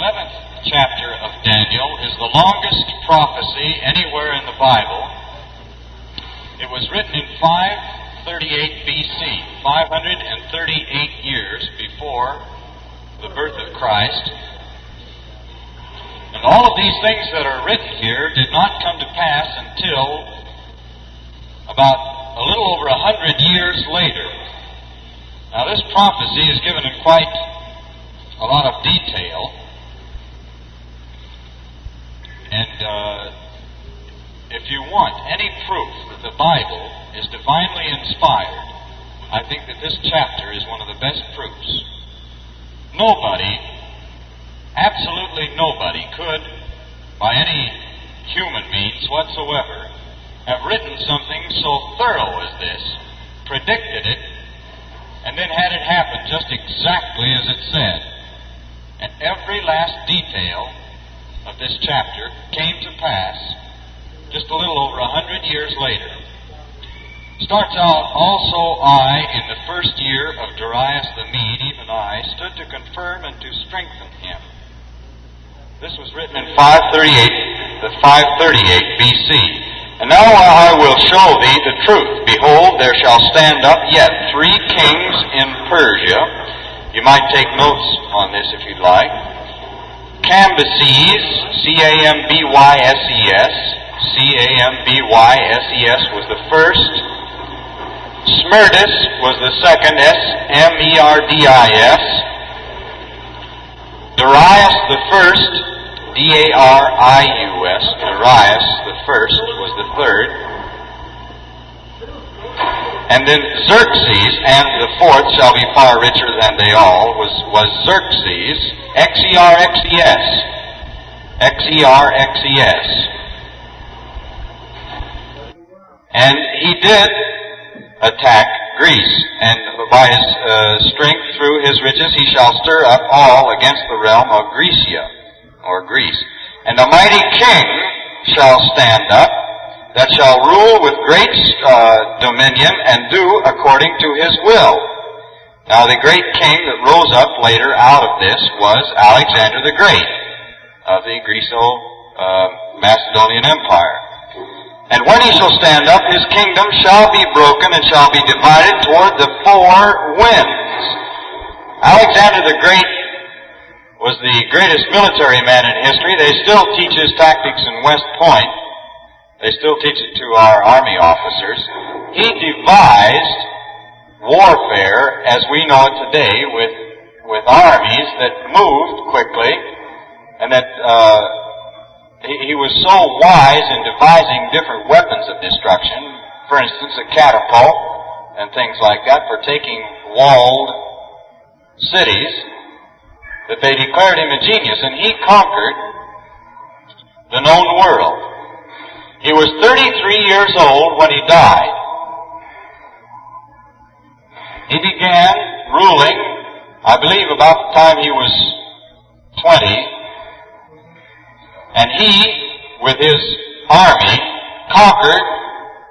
11th chapter of Daniel is the longest prophecy anywhere in the Bible. It was written in 538 BC, 538 years before the birth of Christ. And all of these things that are written here did not come to pass until about a little over 100 years later. Now, this prophecy is given in quite a lot of detail. And if you want any proof that the Bible is divinely inspired, I think that this chapter is one of the best proofs. Nobody, absolutely nobody, could, by any human means whatsoever, have written something so thorough as this, predicted it, and then had it happen just exactly as it said. And every last detail of this chapter came to pass just a little over 100 years later. Starts out, also I, in the first year of Darius the Mede, even I, stood to confirm and to strengthen him. This was written in 538 BC. And now I will show thee the truth. Behold, there shall stand up yet 3 kings in Persia. You might take notes on this if you'd like. Cambyses, C-A-M-B-Y-S-E-S. C-A-M-B-Y-S-E-S was the first. Smerdis was the second, S-M-E-R-D-I-S. Darius the first, D-A-R-I-U-S. Darius the first was the third. And then Xerxes, and the fourth shall be far richer than they all, was Xerxes, X-E-R-X-E-S. X-E-R-X-E-S. And he did attack Greece, and by his strength through his riches he shall stir up all against the realm of Grecia, or Greece. And a mighty king shall stand up, that shall rule with great dominion and do according to his will. Now the great king that rose up later out of this was Alexander the Great of the Greco-Macedonian Empire. And when he shall stand up, his kingdom shall be broken and shall be divided toward the 4 winds. Alexander the Great was the greatest military man in history. They still teach his tactics in West Point. They still teach it to our army officers. He devised warfare as we know it today with armies that moved quickly, and that he was so wise in devising different weapons of destruction, for instance a catapult and things like that, for taking walled cities, that they declared him a genius, and he conquered the known world. He was 33 years old when he died. He began ruling, I believe, about the time he was 20, and he, with his army, conquered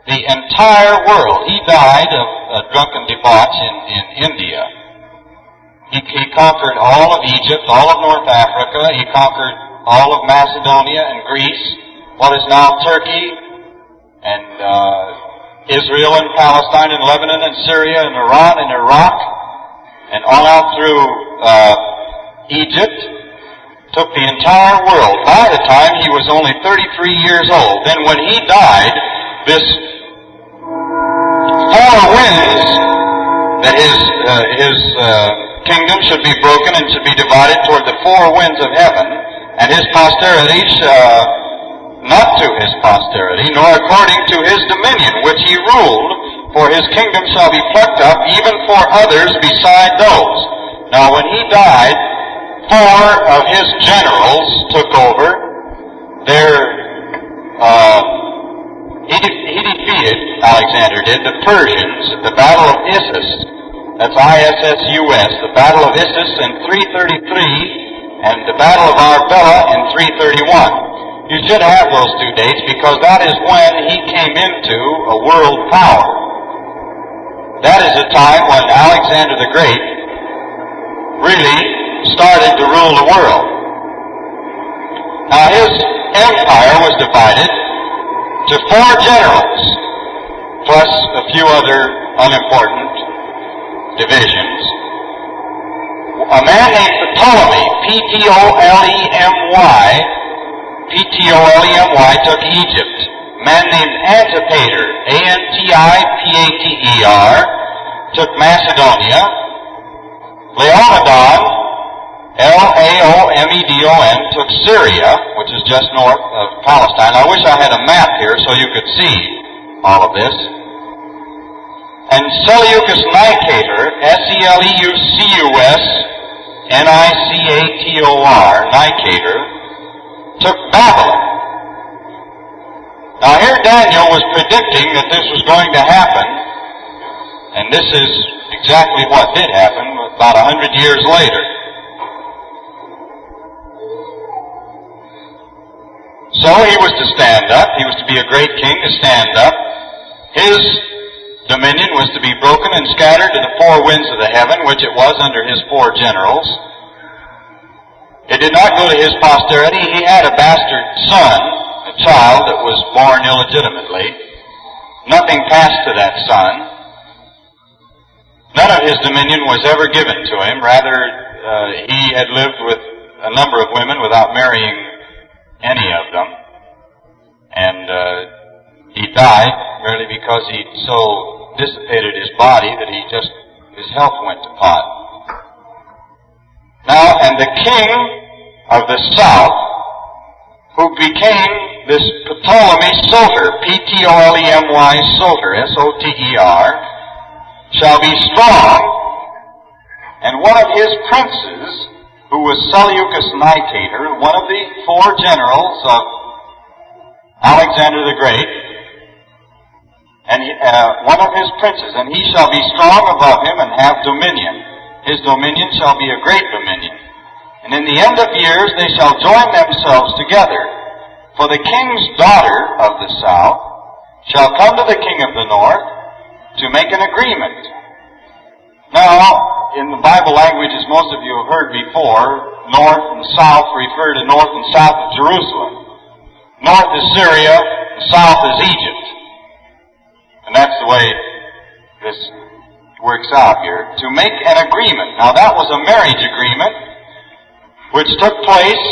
the entire world. He died of a drunken debauch in India. He conquered all of Egypt, all of North Africa. He conquered all of Macedonia and Greece, what is now Turkey, and Israel and Palestine and Lebanon and Syria and Iran and Iraq, and on out through Egypt. Took the entire world. By the time he was only 33 years old. Then when he died, this 4 winds, that his kingdom should be broken and should be divided toward the 4 winds of heaven, and his posterity not to his posterity, nor according to his dominion, which he ruled, for his kingdom shall be plucked up, even for others beside those. Now when he died, 4 of his generals took over. He defeated, Alexander did, the Persians at the Battle of Issus. That's I-S-S-U-S. The Battle of Issus in 333, and the Battle of Arbela in 331. You should have those 2 dates, because that is when he came into a world power. That is the time when Alexander the Great really started to rule the world. Now his empire was divided to 4 generals, plus a few other unimportant divisions. A man named Ptolemy, P-T-O-L-E-M-Y, took Egypt. A man named Antipater, A-N-T-I-P-A-T-E-R, took Macedonia. Laomedon, L-A-O-M-E-D-O-N, took Syria, which is just north of Palestine. I wish I had a map here so you could see all of this. And Seleucus Nicator, S-E-L-E-U-C-U-S-N-I-C-A-T-O-R, Nicator, took Babylon. Now here Daniel was predicting that this was going to happen, and this is exactly what did happen about 100 years later. So he was to stand up. He was to be a great king to stand up. His dominion was to be broken and scattered to the 4 winds of the heaven, which it was under his 4 generals. It did not go to his posterity. He had a bastard son, a child that was born illegitimately. Nothing passed to that son. None of his dominion was ever given to him. Rather, he had lived with a number of women without marrying any of them. And he died merely because he so dissipated his body that his health went to pot. Now, and the king of the south, who became this Ptolemy Soter, P-T-O-L-E-M-Y Soter, S-O-T-E-R, shall be strong, and one of his princes, who was Seleucus Nicator, one of the 4 generals of Alexander the Great, and one of his princes, and he shall be strong above him and have dominion. His dominion shall be a great dominion. And in the end of years they shall join themselves together. For the king's daughter of the south shall come to the king of the north to make an agreement. Now, in the Bible language, as most of you have heard before, north and south refer to north and south of Jerusalem. North is Syria, and south is Egypt. And that's the way this works out here. To make an agreement. Now, that was a marriage agreement which took place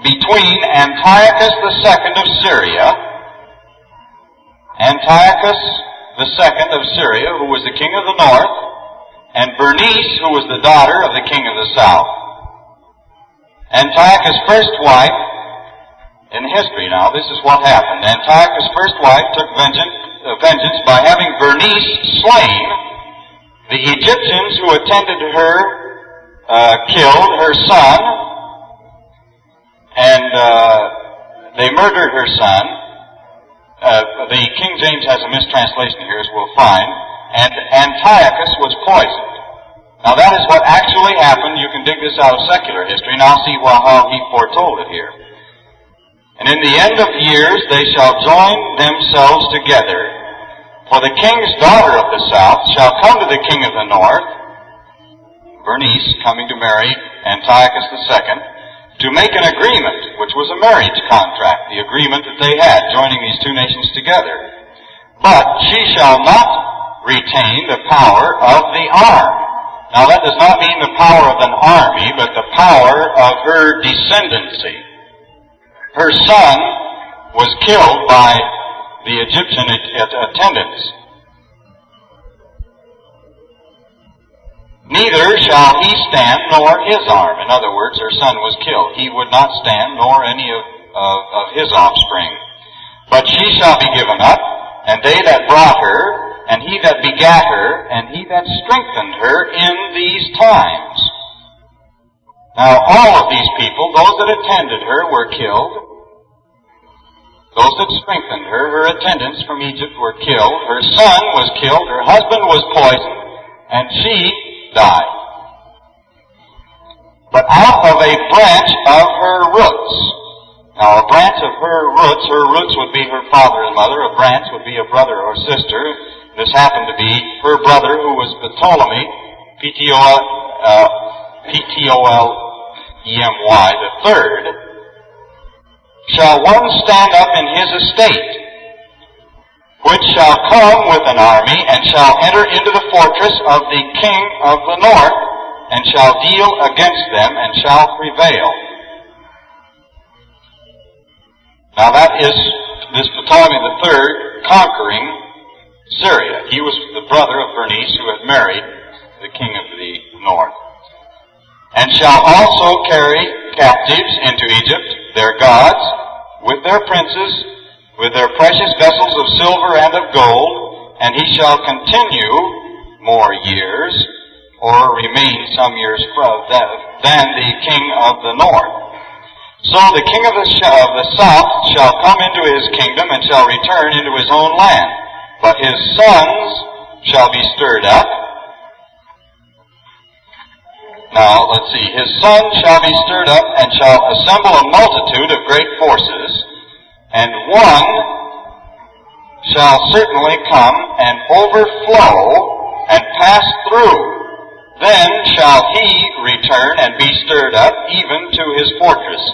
between Antiochus II of Syria, Antiochus II of Syria, who was the king of the north, and Bernice, who was the daughter of the king of the south. Antiochus' first wife, in history now, this is what happened. Antiochus' first wife took vengeance by having Bernice slain. The Egyptians who attended her killed her son, and they murdered her son. The King James has a mistranslation here, as we'll find. And Antiochus was poisoned. Now that is what actually happened. You can dig this out of secular history, and I'll see how he foretold it here. And in the end of years they shall join themselves together. For the king's daughter of the south shall come to the king of the north, Bernice coming to marry Antiochus II, to make an agreement, which was a marriage contract, the agreement that they had, joining these 2 nations together. But she shall not retain the power of the arm. Now that does not mean the power of an army, but the power of her descendancy. Her son was killed by the Egyptian attendants. Neither shall he stand nor his arm. In other words, her son was killed. He would not stand, nor any of his offspring. But she shall be given up, and they that brought her, and he that begat her, and he that strengthened her in these times. Now all of these people, those that attended her, were killed. Those that strengthened her, her attendants from Egypt, were killed. Her son was killed. Her husband was poisoned. And she died. But out of a branch of her roots. Now, a branch of her roots would be her father and mother. A branch would be a brother or sister. This happened to be her brother, who was Ptolemy, P-T-O-L-E-M-Y, the third. shall one stand up in his estate, which shall come with an army, and shall enter into the fortress of the king of the north, and shall deal against them, and shall prevail. Now that is this Ptolemy III conquering Syria. He was the brother of Bernice, who had married the king of the north. And shall also carry captives into Egypt their gods, with their princes, with their precious vessels of silver and of gold, and he shall continue more years, or remain some years than the king of the north. So the king of the south shall come into his kingdom, and shall return into his own land. But his sons shall be stirred up. Now, let's see. His sons shall be stirred up, and shall assemble a multitude of great forces, and one shall certainly come and overflow and pass through. Then shall he return and be stirred up, even to his fortress.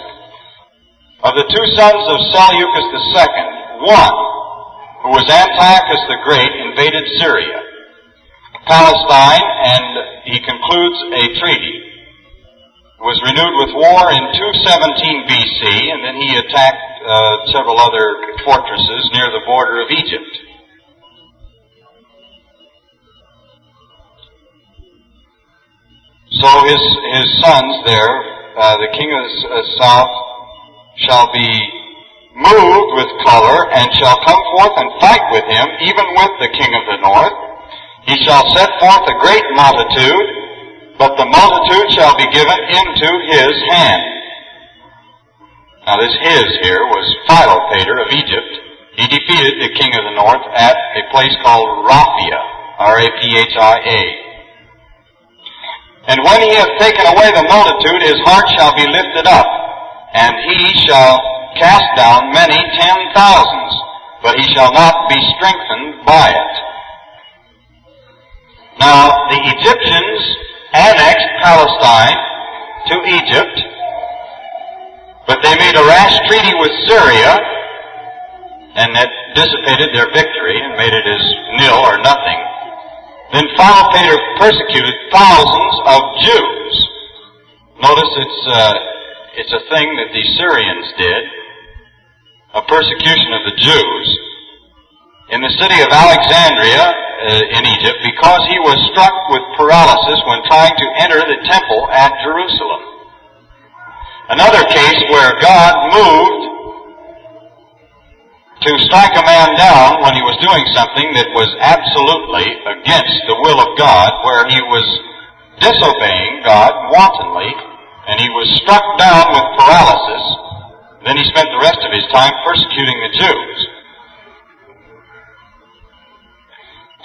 Of the two sons of Seleucus II, one, who was Antiochus the Great, invaded Syria, Palestine, and he concludes a treaty. It was renewed with war in 217 BC, and then he attacked several other fortresses near the border of Egypt. So his sons there, the king of the south, shall be moved with color, and shall come forth and fight with him, even with the king of the north. He shall set forth a great multitude, but the multitude shall be given into his hand. Now this his here was Philopator of Egypt. He defeated the king of the north at a place called Raphia, R-A-P-H-I-A. And when he hath taken away the multitude, his heart shall be lifted up, and he shall cast down many 10,000s, but he shall not be strengthened by it. Now, the Egyptians annexed Palestine to Egypt, but they made a rash treaty with Syria, and that dissipated their victory and made it as nil or nothing. Then Philopator persecuted thousands of Jews. Notice it's a thing that the Syrians did, a persecution of the Jews, in the city of Alexandria in Egypt, because he was struck with paralysis when trying to enter the temple at Jerusalem. Another case where God moved to strike a man down when he was doing something that was absolutely against the will of God, where he was disobeying God wantonly, and he was struck down with paralysis. Then he spent the rest of his time persecuting the Jews.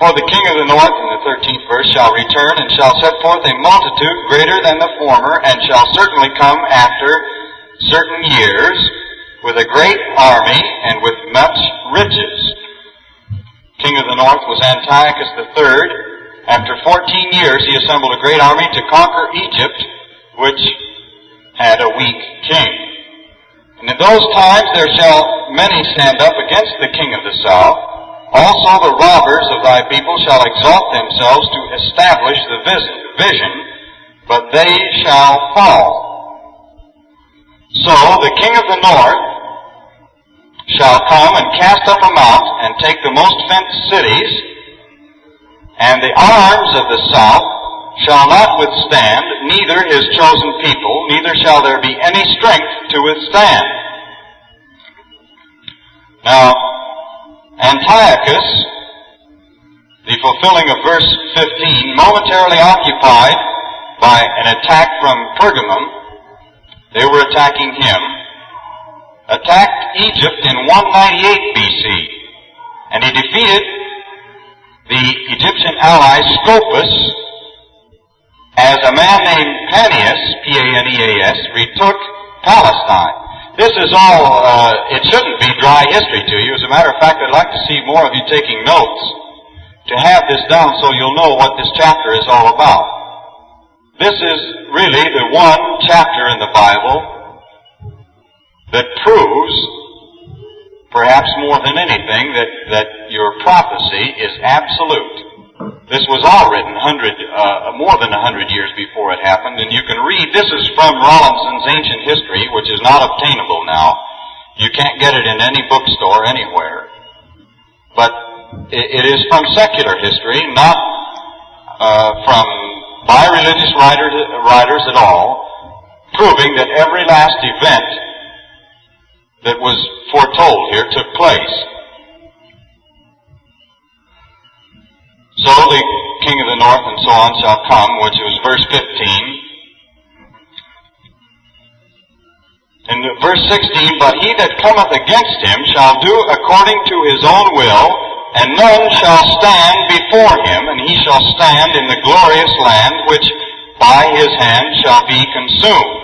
For the king of the north, in the 13th verse, shall return, and shall set forth a multitude greater than the former, and shall certainly come after certain years, with a great army, and with much riches. King of the north was Antiochus III. After 14 years he assembled a great army to conquer Egypt, which had a weak king. And in those times there shall many stand up against the king of the south. Also the robbers of thy people shall exalt themselves to establish the vision, but they shall fall. So the king of the north shall come and cast up a mount, and take the most fenced cities, and the arms of the south shall not withstand, neither his chosen people, neither shall there be any strength to withstand. Now, Antiochus, the fulfilling of verse 15, momentarily occupied by an attack from Pergamum, they were attacking him, attacked Egypt in 198 BC, and he defeated the Egyptian ally Scopas, as a man named Paneas, P-A-N-E-A-S, retook Palestine. This is all, it shouldn't be dry history to you. As a matter of fact, I'd like to see more of you taking notes to have this down so you'll know what this chapter is all about. This is really the one chapter in the Bible that proves more than anything that your prophecy is absolute. This was all written more than 100 years before it happened, and you can read, this is from Rawlinson's Ancient History, which is not obtainable now. You can't get it in any bookstore anywhere. But it is from secular history, not by religious writers at all, proving that every last event that was foretold here took place. So the king of the north and so on shall come, which was verse 15. In verse 16, but he that cometh against him shall do according to his own will, and none shall stand before him, and he shall stand in the glorious land which by his hand shall be consumed.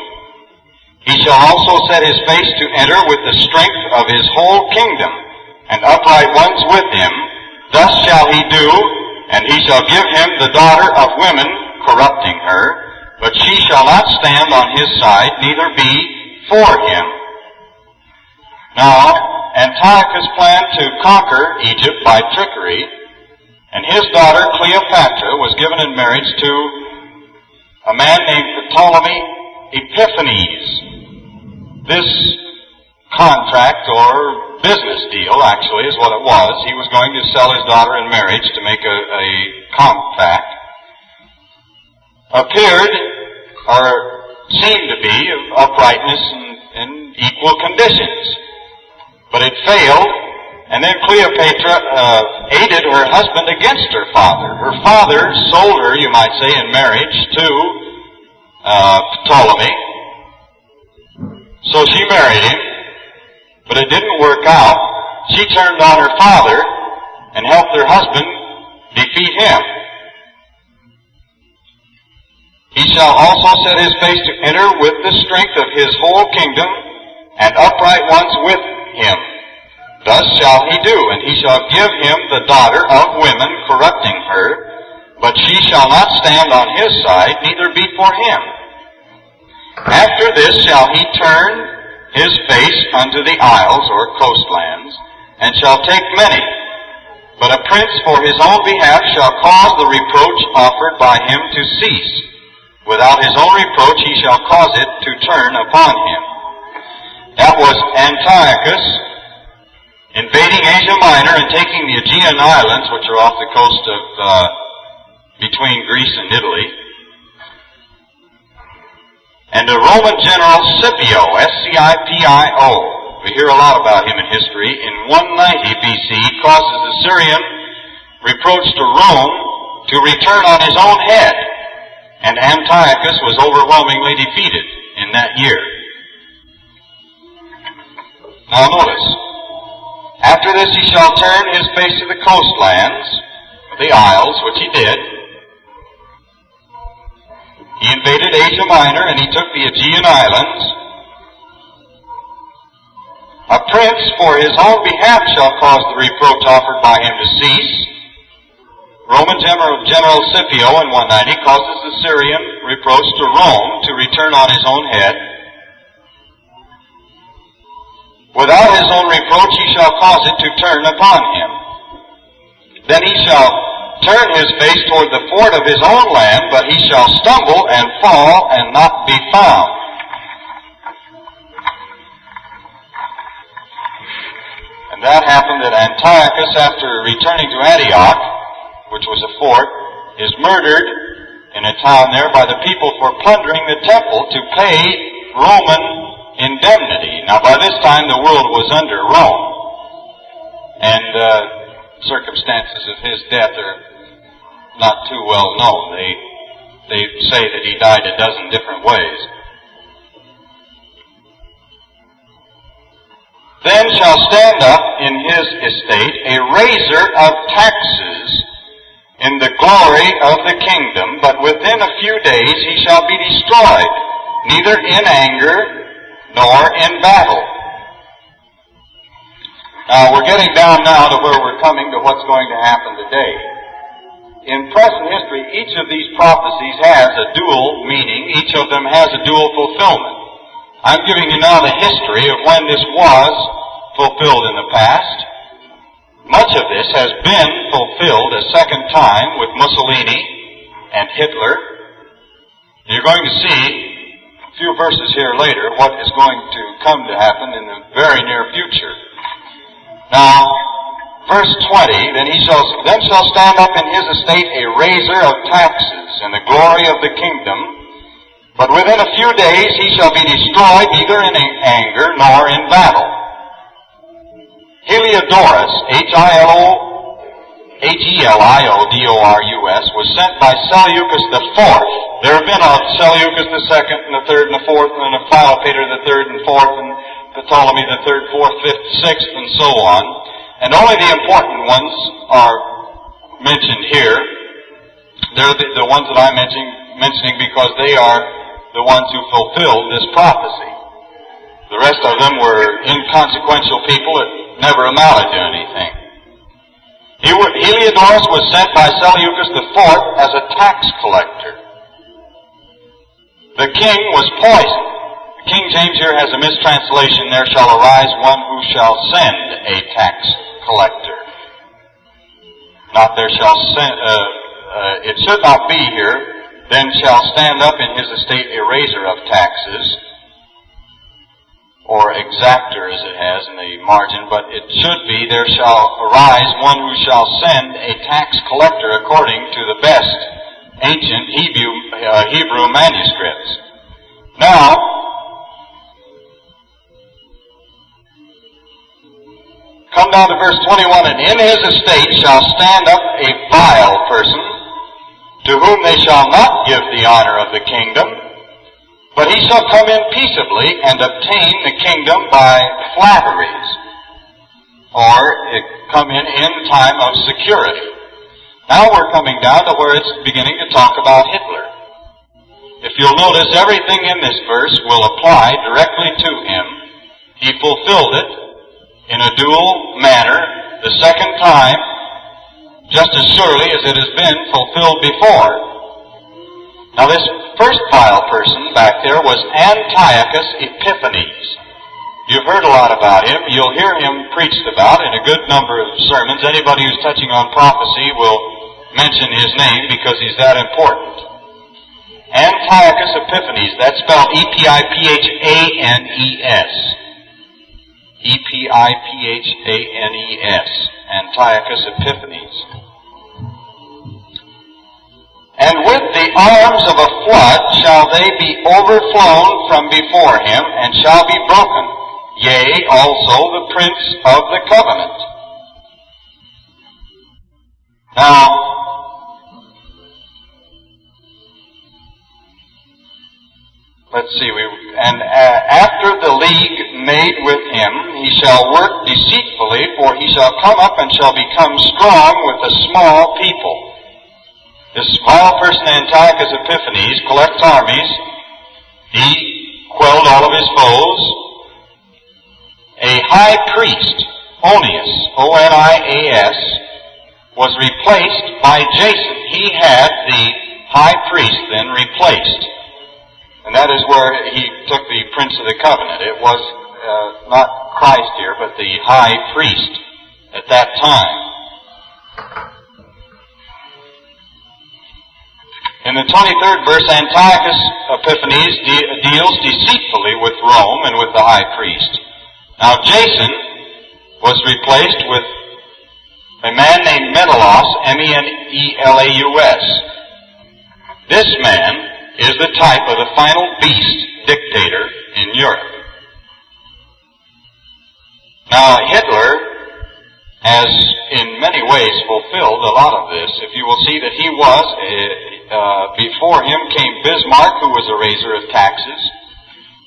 He shall also set his face to enter with the strength of his whole kingdom, and upright ones with him. Thus shall he do, and he shall give him the daughter of women, corrupting her, but she shall not stand on his side, neither be for him. Now, Antiochus planned to conquer Egypt by trickery, and his daughter Cleopatra was given in marriage to a man named Ptolemy Epiphanes. This contract, or business deal, actually, is what it was. He was going to sell his daughter in marriage to make a compact. Appeared, or seemed to be, of uprightness and equal conditions. But it failed, and then Cleopatra aided her husband against her father. Her father sold her, you might say, in marriage to Ptolemy. So she married him, but it didn't work out. She turned on her father and helped her husband defeat him. He shall also set his face to enter with the strength of his whole kingdom, and upright ones with him. Thus shall he do, and he shall give him the daughter of women, corrupting her, but she shall not stand on his side, neither be for him. After this shall he turn his face unto the isles, or coastlands, and shall take many. But a prince for his own behalf shall cause the reproach offered by him to cease. Without his own reproach he shall cause it to turn upon him. That was Antiochus invading Asia Minor and taking the Aegean Islands, which are off the coast of between Greece and Italy. And the Roman general Scipio, Scipio, we hear a lot about him in history, in 190 BC causes the Syrian reproach to Rome to return on his own head. And Antiochus was overwhelmingly defeated in that year. Now notice, after this he shall turn his face to the coastlands, the isles, which he did. He invaded Asia Minor, and he took the Aegean Islands. A prince for his own behalf shall cause the reproach offered by him to cease. Roman General Scipio in 190 causes the Syrian reproach to Rome to return on his own head. Without his own reproach he shall cause it to turn upon him. Then he shall turn his face toward the fort of his own land, but he shall stumble and fall and not be found. And that happened that Antiochus, after returning to Antioch, which was a fort, is murdered in a town there by the people for plundering the temple to pay Roman indemnity. Now, by this time, the world was under Rome, and circumstances of his death are not too well known. They say that he died a dozen different ways. Then shall stand up in his estate a raiser of taxes in the glory of the kingdom, but within a few days he shall be destroyed, neither in anger nor in battle. Now, we're getting down now to where we're coming to what's going to happen today. In present history, each of these prophecies has a dual meaning. Each of them has a dual fulfillment. I'm giving you now the history of when this was fulfilled in the past, Much of this has been fulfilled a second time with Mussolini and Hitler. You're going to see a few verses here later what is going to come to happen in the very near future. Now, verse 20, then shall stand up in his estate a raiser of taxes in the glory of the kingdom, but within a few days he shall be destroyed neither in anger nor in battle. Heliodorus, Heliodorus, was sent by Seleucus IV. There have been a Seleucus II and the third and the fourth, and then a Philopator the third and fourth, and Ptolemy the third, fourth, fifth, sixth, and so on. And only the important ones are mentioned here. They're the ones that I'm mentioning because they are the ones who fulfilled this prophecy. The rest of them were inconsequential people that never amounted to anything. Heliodorus was sent by Seleucus IV as a tax collector. The king was poisoned. King James here has a mistranslation, there shall arise one who shall send a tax collector. Not there shall send, it should not be here, then shall stand up in his estate a raiser of taxes, or exactor as it has in the margin, but it should be, there shall arise one who shall send a tax collector according to the best ancient Hebrew manuscripts. Now, come down to verse 21, and in his estate shall stand up a vile person, to whom they shall not give the honor of the kingdom, but he shall come in peaceably and obtain the kingdom by flatteries, or come in time of security. Now we're coming down to where it's beginning to talk about Hitler. If you'll notice, everything in this verse will apply directly to him. He fulfilled it in a dual manner the second time, just as surely as it has been fulfilled before. Now this first vile person back there was Antiochus Epiphanes. You've heard a lot about him. You'll hear him preached about in a good number of sermons. Anybody who's touching on prophecy will mention his name because he's that important. Antiochus Epiphanes, that's spelled E-P-I-P-H-A-N-E-S. E-P-I-P-H-A-N-E-S. Antiochus Epiphanes. And with the arms of a flood shall they be overflown from before him, and shall be broken, yea, also the prince of the covenant. Now, let's see, after the league made with him, he shall work deceitfully, for he shall come up and shall become strong with a small people. This vile person, Antiochus Epiphanes, collects armies. He quelled all of his foes. A high priest, Onias, O-N-I-A-S, was replaced by Jason. He had the high priest then replaced. And that is where he took the Prince of the Covenant. It was not Christ here, but the high priest at that time. In the 23rd verse, Antiochus Epiphanes deals deceitfully with Rome and with the high priest. Now Jason was replaced with a man named Menelaus, M-E-N-E-L-A-U-S. This man is the type of the final beast dictator in Europe. Now Hitler has in many ways fulfilled a lot of this. If you will see that he was, before him came Bismarck, who was a raiser of taxes,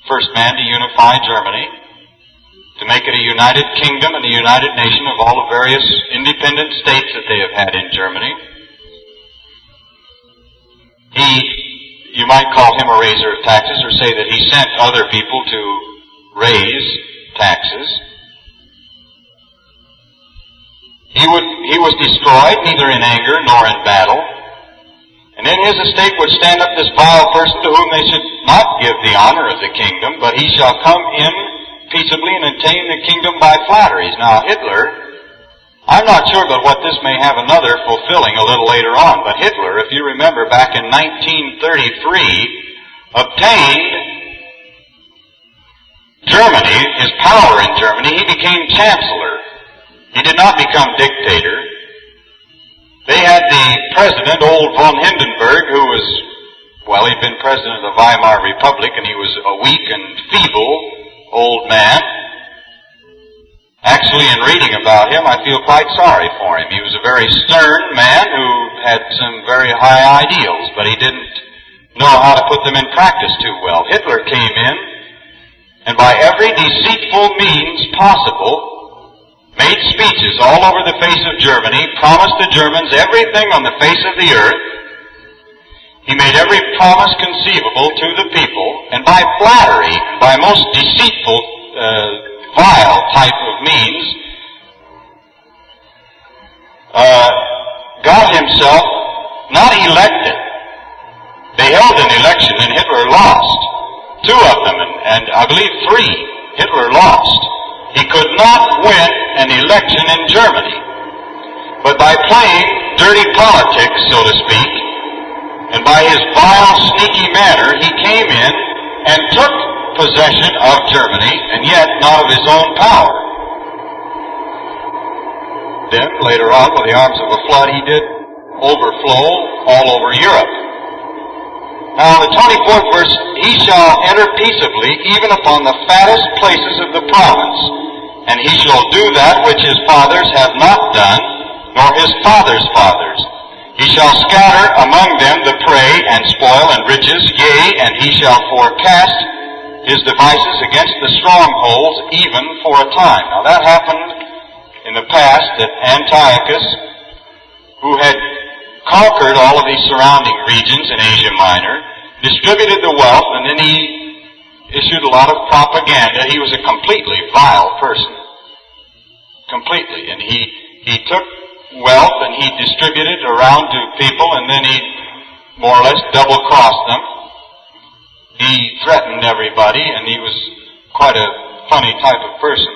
first man to unify Germany, to make it a united kingdom and a united nation of all the various independent states that they have had in Germany. You might call him a raiser of taxes, or say that he sent other people to raise taxes. He was destroyed neither in anger nor in battle. And in his estate would stand up this vile person to whom they should not give the honor of the kingdom, but he shall come in peaceably and attain the kingdom by flatteries. Now Hitler I'm not sure but what this may have another fulfilling a little later on, but Hitler, if you remember, back in 1933, obtained Germany, his power in Germany. He became chancellor. He did not become dictator. They had the president, old von Hindenburg, who was, well, he'd been president of the Weimar Republic, and he was a weak and feeble old man. Actually, in reading about him, I feel quite sorry for him. He was a very stern man who had some very high ideals, but he didn't know how to put them in practice too well. Hitler came in, and by every deceitful means possible, made speeches all over the face of Germany, promised the Germans everything on the face of the earth. He made every promise conceivable to the people, and by flattery, and by most deceitful, vile type of means, got himself not elected. They held an election and Hitler lost. 2 of them, and I believe 3, Hitler lost. He could not win an election in Germany. But by playing dirty politics, so to speak, and by his vile, sneaky manner, he came in and took possession of Germany, and yet not of his own power. Then, later on, with the arms of a flood, he did overflow all over Europe. Now, the 24th verse, he shall enter peaceably even upon the fattest places of the province, and he shall do that which his fathers have not done, nor his fathers' fathers. He shall scatter among them the prey and spoil and riches, yea, and he shall forecast his devices against the strongholds even for a time. Now that happened in the past that Antiochus, who had conquered all of these surrounding regions in Asia Minor, distributed the wealth, and then he issued a lot of propaganda. He was a completely vile person. Completely. And he took wealth and he distributed around to people, and then he more or less double-crossed them. He threatened everybody, and he was quite a funny type of person.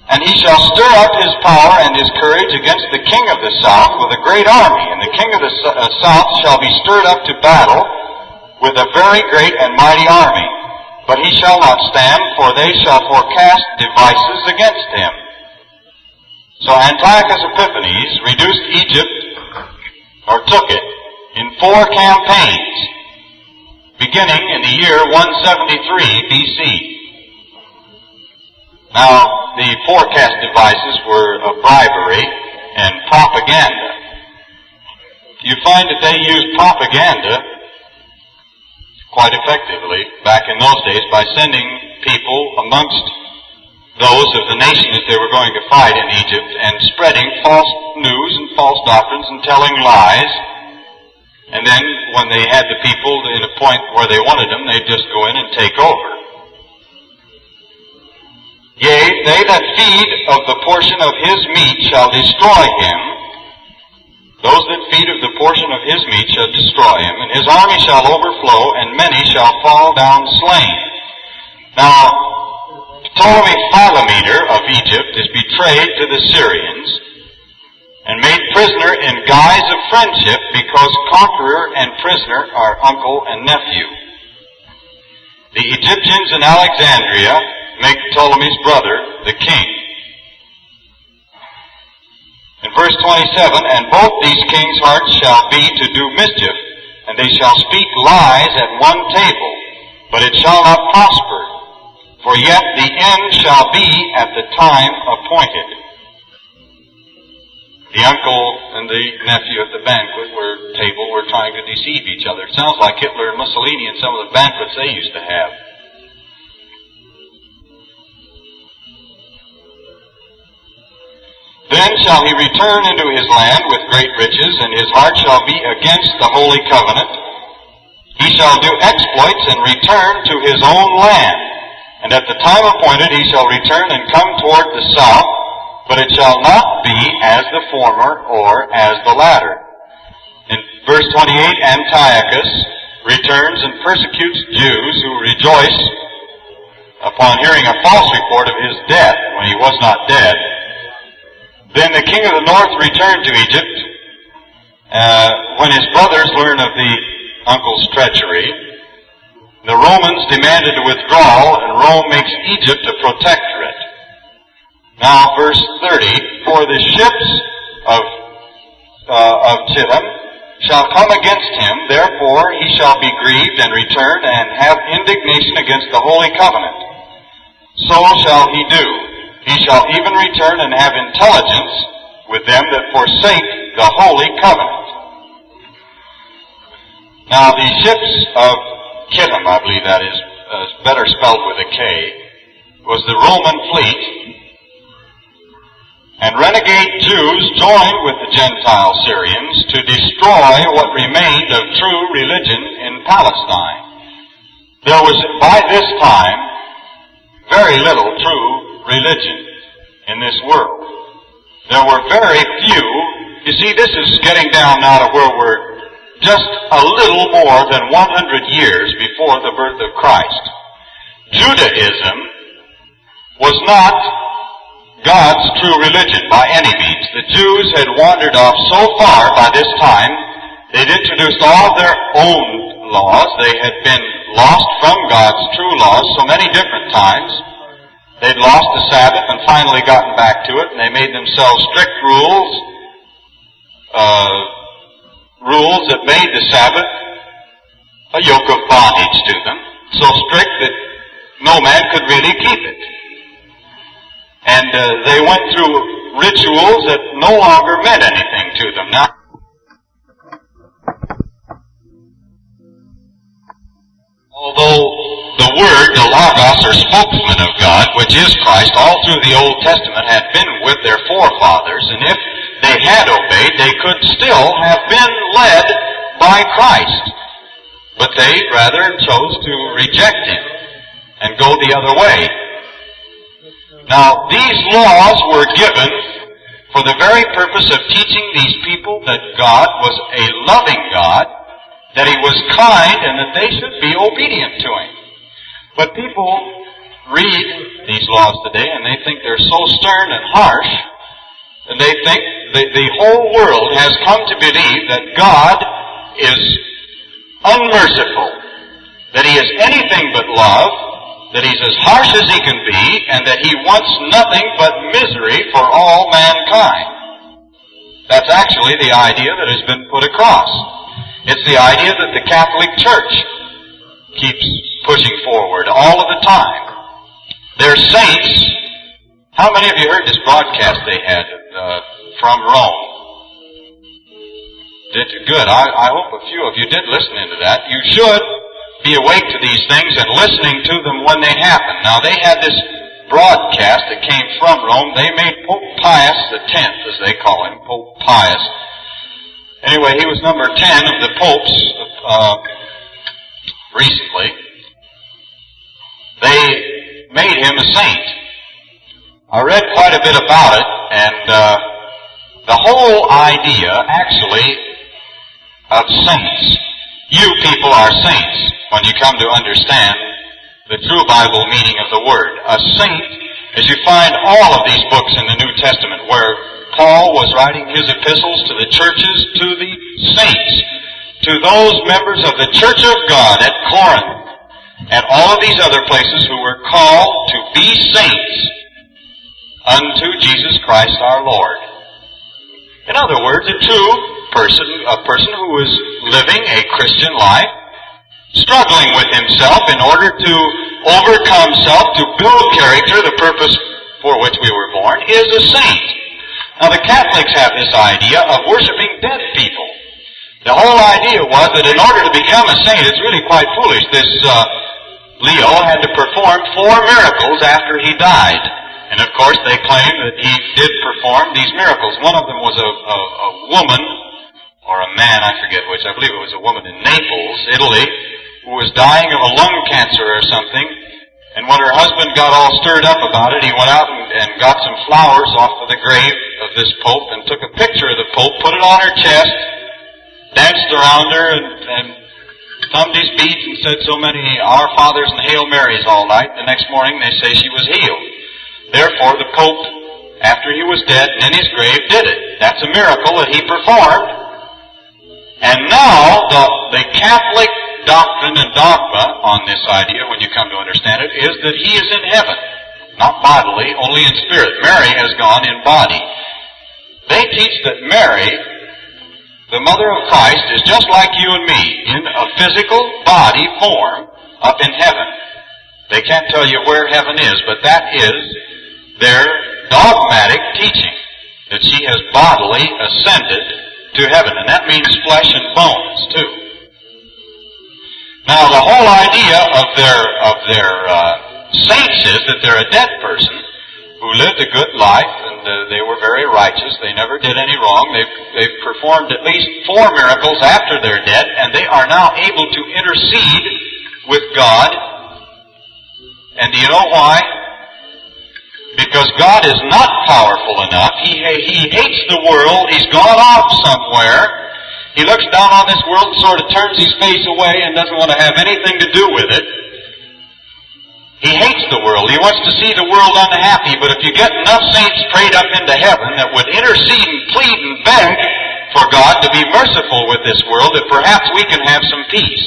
And he shall stir up his power and his courage against the king of the south with a great army. And the king of the south shall be stirred up to battle with a very great and mighty army. But he shall not stand, for they shall forecast devices against him. So Antiochus Epiphanes reduced Egypt, or took it, in 4 campaigns, beginning in the year 173 BC. Now, the forecast devices were of bribery and propaganda. You find that they used propaganda quite effectively back in those days by sending people amongst those of the nations they were going to fight in Egypt and spreading false news and false doctrines and telling lies. And then when they had the people in a point where they wanted them, they'd just go in and take over. Yea, they that feed of the portion of his meat shall destroy him. Those that feed of the portion of his meat shall destroy him, and his army shall overflow, and many shall fall down slain. Now, Ptolemy Philometor of Egypt is betrayed to the Syrians and made prisoner in guise of friendship, because conqueror and prisoner are uncle and nephew. The Egyptians in Alexandria make Ptolemy's brother the king. In verse 27, and both these kings' hearts shall be to do mischief, and they shall speak lies at one table, but it shall not prosper, for yet the end shall be at the time appointed. The uncle and the nephew at the table were trying to deceive each other. It sounds like Hitler and Mussolini and some of the banquets they used to have. Then shall he return into his land with great riches, and his heart shall be against the holy covenant. He shall do exploits and return to his own land. And at the time appointed he shall return and come toward the south, but it shall not be as the former or as the latter. In verse 28, Antiochus returns and persecutes Jews who rejoice upon hearing a false report of his death when he was not dead. Then the king of the north returned to Egypt. When his brothers learned of the uncle's treachery, the Romans demanded a withdrawal, and Rome makes Egypt a protectorate. Now, verse 30, for the ships of Chittim shall come against him, therefore he shall be grieved and return and have indignation against the holy covenant. So shall he do. He shall even return and have intelligence with them that forsake the holy covenant. Now, the ships of Chittim, I believe that is better spelled with a K, was the Roman fleet. And renegade Jews joined with the Gentile Syrians to destroy what remained of true religion in Palestine. There was, by this time, very little true religion in this world. There were very few. You see, this is getting down now to where we're just a little more than 100 years before the birth of Christ. Judaism was not God's true religion by any means. The Jews had wandered off so far by this time, they'd introduced all their own laws. They had been lost from God's true laws so many different times. They'd lost the Sabbath and finally gotten back to it, and they made themselves strict rules that made the Sabbath a yoke of bondage to them, so strict that no man could really keep it. And they went through rituals that no longer meant anything to them. Now, although the Word, the Logos, or spokesman of God, which is Christ, all through the Old Testament had been with their forefathers, and if they had obeyed, they could still have been led by Christ. But they rather chose to reject Him and go the other way. Now, these laws were given for the very purpose of teaching these people that God was a loving God, that He was kind, and that they should be obedient to Him. But people read these laws today, and they think they're so stern and harsh, and they think the whole world has come to believe that God is unmerciful, that He is anything but love, that He's as harsh as He can be, and that He wants nothing but misery for all mankind. That's actually the idea that has been put across. It's the idea that the Catholic Church keeps pushing forward all of the time. Their saints. How many of you heard this broadcast they had from Rome? Good. I hope a few of you did listen into that. You should be awake to these things and listening to them when they happen. Now, they had this broadcast that came from Rome. They made Pope Pius X, as they call him, Pope Pius. Anyway, he was number 10 of the popes recently. They made him a saint. I read quite a bit about it, and the whole idea, actually, of saints. You people are saints when you come to understand the true Bible meaning of the word. A saint, as you find all of these books in the New Testament where Paul was writing his epistles to the churches, to the saints, to those members of the Church of God at Corinth, and all of these other places who were called to be saints unto Jesus Christ our Lord. In other words, a person who is living a Christian life, struggling with himself in order to overcome self, to build character, the purpose for which we were born, is a saint. Now, the Catholics have this idea of worshiping dead people. The whole idea was that in order to become a saint, it's really quite foolish. This Leo had to perform 4 miracles after he died. And of course, they claim that he did perform these miracles. One of them was a woman, or a man, I forget which. I believe it was a woman in Naples, Italy, who was dying of a lung cancer or something. And when her husband got all stirred up about it, he went out and got some flowers off of the grave of this pope and took a picture of the pope, put it on her chest, danced around her, and thumbed his beads and said so many Our Fathers and Hail Marys all night. The next morning they say she was healed. Therefore the Pope, after he was dead and in his grave, did it. That's a miracle that he performed. And now the Catholic doctrine and dogma on this idea, when you come to understand it, is that he is in heaven. Not bodily, only in spirit. Mary has gone in body. They teach that Mary, the mother of Christ, is just like you and me, in a physical body form up in heaven. They can't tell you where heaven is, but that is their dogmatic teaching, that she has bodily ascended to heaven. And that means flesh and bones, too. Now, the whole idea of their saints is that they're a dead person who lived a good life, and they were very righteous. They never did any wrong. They've performed at least 4 miracles after they're dead, and they are now able to intercede with God. And do you know why? Because God is not powerful enough. He hates the world. He's gone off somewhere. He looks down on this world and sort of turns his face away and doesn't want to have anything to do with it. He hates the world. He wants to see the world unhappy. But if you get enough saints prayed up into heaven that would intercede and plead and beg for God to be merciful with this world, that perhaps we can have some peace.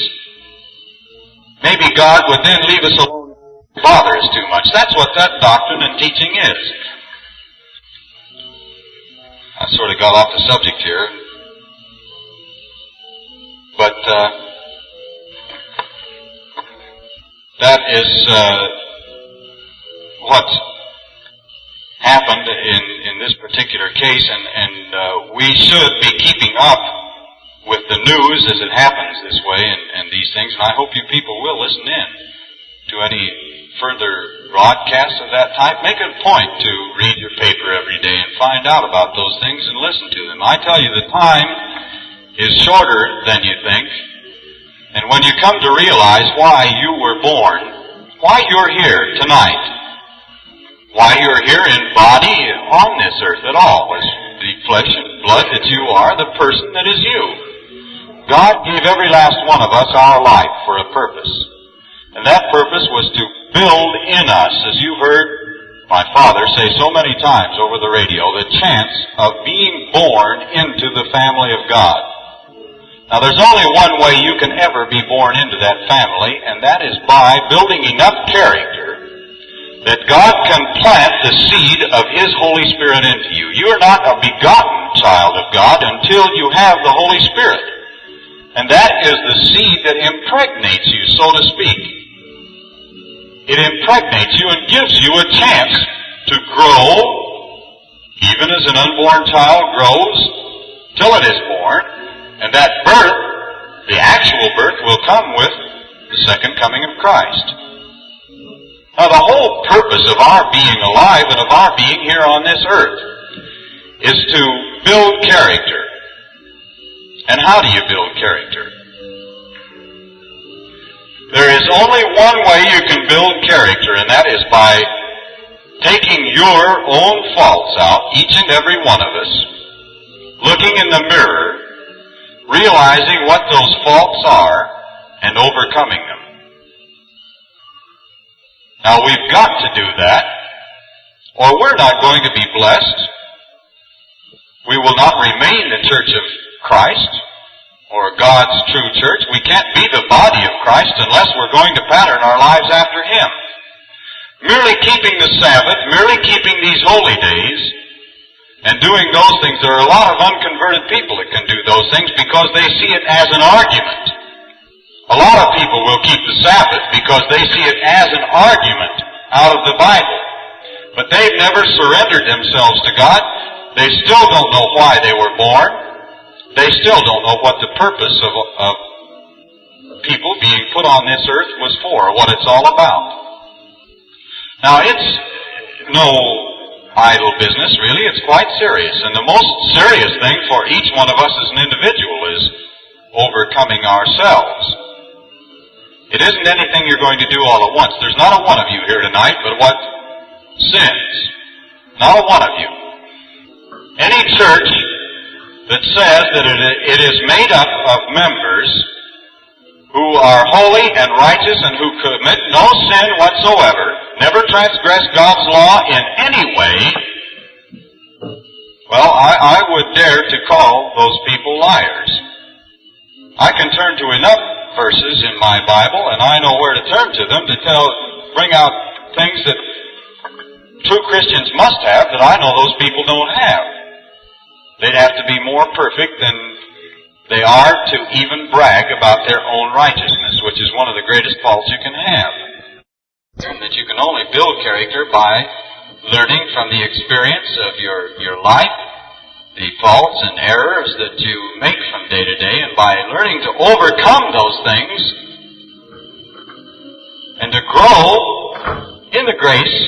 Maybe God would then leave us alone. Bother us too much. That's what that doctrine and teaching is. I sort of got off the subject here. But that is what happened in this particular case, and we should be keeping up with the news as it happens this way and these things, and I hope you people will listen in to any further broadcasts of that type. Make it a point to read your paper every day and find out about those things and listen to them. I tell you, the time is shorter than you think. And when you come to realize why you were born, why you're here tonight, why you're here in body on this earth at all, it's the flesh and blood that you are, the person that is you. God gave every last one of us our life for a purpose. And that purpose was to build in us, as you heard my father say so many times over the radio, the chance of being born into the family of God. Now, there's only one way you can ever be born into that family, and that is by building enough character that God can plant the seed of His Holy Spirit into you. You are not a begotten child of God until you have the Holy Spirit. And that is the seed that impregnates you, so to speak. It impregnates you and gives you a chance to grow, even as an unborn child grows, till it is born. And that birth, the actual birth, will come with the second coming of Christ. Now, the whole purpose of our being alive and of our being here on this earth is to build character. And how do you build character? There is only one way you can build character, and that is by taking your own faults out, each and every one of us, looking in the mirror, realizing what those faults are, and overcoming them. Now, we've got to do that, or we're not going to be blessed. We will not remain the church of Christ, or God's true church. We can't be the body of Christ unless we're going to pattern our lives after Him. Merely keeping the Sabbath, merely keeping these holy days, and doing those things, there are a lot of unconverted people that can do those things because they see it as an argument. A lot of people will keep the Sabbath because they see it as an argument out of the Bible. But they've never surrendered themselves to God. They still don't know why they were born. They still don't know what the purpose of people being put on this earth was for, what it's all about. Now, it's no idle business, really. It's quite serious. And the most serious thing for each one of us as an individual is overcoming ourselves. It isn't anything you're going to do all at once. There's not a one of you here tonight but what sins. Not a one of you. Any church that says that it is made up of members who are holy and righteous and who commit no sin whatsoever, never transgress God's law in any way, well, I would dare to call those people liars. I can turn to enough verses in my Bible, and I know where to turn to them to bring out things that true Christians must have that I know those people don't have. They'd have to be more perfect than they are to even brag about their own righteousness, which is one of the greatest faults you can have. And that you can only build character by learning from the experience of your life, the faults and errors that you make from day to day, and by learning to overcome those things and to grow in the grace